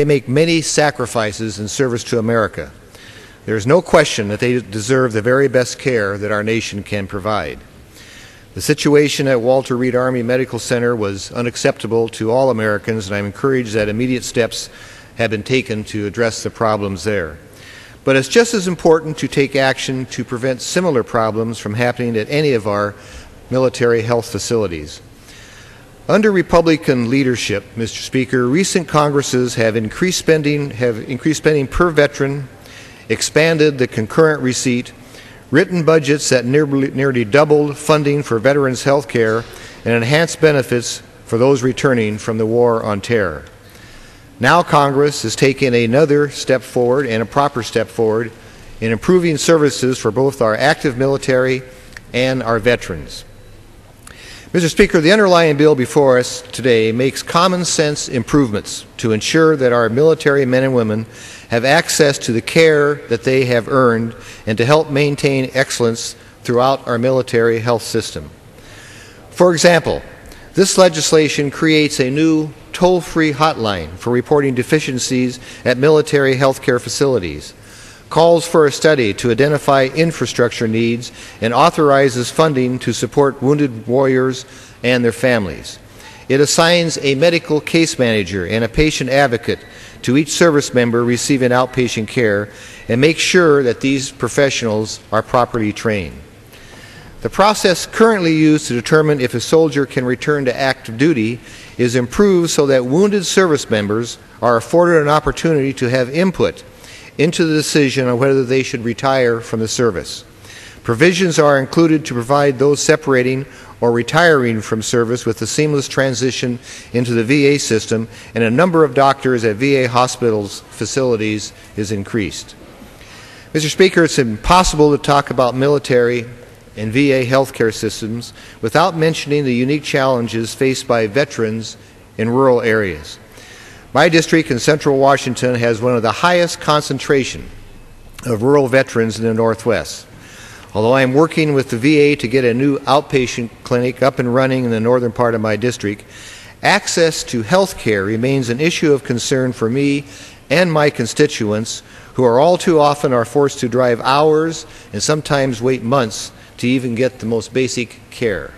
They make many sacrifices in service to America. There is no question that they deserve the very best care that our nation can provide. The situation at Walter Reed Army Medical Center was unacceptable to all Americans, and I'm encouraged that immediate steps have been taken to address the problems there. But it's just as important to take action to prevent similar problems from happening at any of our military health facilities. Under Republican leadership, Mr. Speaker, recent Congresses have increased spending per veteran, expanded the concurrent receipt, written budgets that nearly doubled funding for veterans' health care, and enhanced benefits for those returning from the war on terror. Now Congress is taking another step forward, and a proper step forward, in improving services for both our active military and our veterans. Mr. Speaker, the underlying bill before us today makes common sense improvements to ensure that our military men and women have access to the care that they have earned and to help maintain excellence throughout our military health system. For example, this legislation creates a new toll-free hotline for reporting deficiencies at military health care facilities, calls for a study to identify infrastructure needs, and authorizes funding to support wounded warriors and their families. It assigns a medical case manager and a patient advocate to each service member receiving outpatient care and makes sure that these professionals are properly trained. The process currently used to determine if a soldier can return to active duty is improved so that wounded service members are afforded an opportunity to have input into the decision on whether they should retire from the service. Provisions are included to provide those separating or retiring from service with a seamless transition into the VA system, and a number of doctors at VA hospitals facilities is increased. Mr. Speaker, it's impossible to talk about military and VA healthcare systems without mentioning the unique challenges faced by veterans in rural areas. My district in central Washington has one of the highest concentration of rural veterans in the Northwest. Although I am working with the VA to get a new outpatient clinic up and running in the northern part of my district, access to health care remains an issue of concern for me and my constituents, who are all too often forced to drive hours and sometimes wait months to even get the most basic care.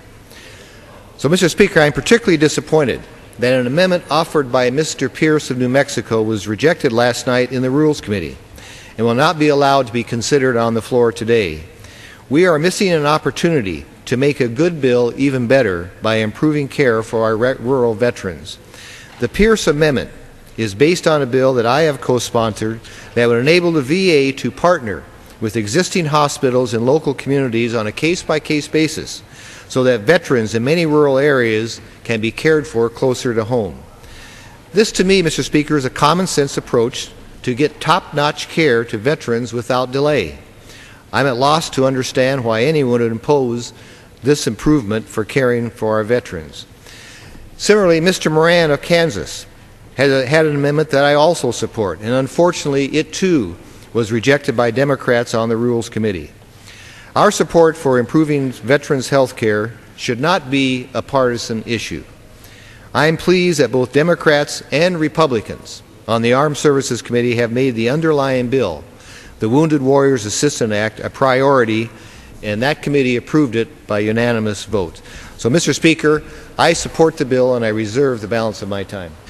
So, Mr. Speaker, I am particularly disappointed that an amendment offered by Mr. Pierce of New Mexico was rejected last night in the Rules Committee and will not be allowed to be considered on the floor today. We are missing an opportunity to make a good bill even better by improving care for our rural veterans. The Pierce Amendment is based on a bill that I have co-sponsored that would enable the VA to partner with existing hospitals and local communities on a case-by-case basis so that veterans in many rural areas can be cared for closer to home. This, to me, Mr. Speaker, is a common-sense approach to get top-notch care to veterans without delay. I'm at loss to understand why anyone would impose this improvement for caring for our veterans. Similarly, Mr. Moran of Kansas had an amendment that I also support, and unfortunately it too was rejected by Democrats on the Rules Committee. Our support for improving veterans' health care should not be a partisan issue. I am pleased that both Democrats and Republicans on the Armed Services Committee have made the underlying bill, the Wounded Warriors Assistance Act, a priority, and that committee approved it by unanimous vote. So, Mr. Speaker, I support the bill and I reserve the balance of my time.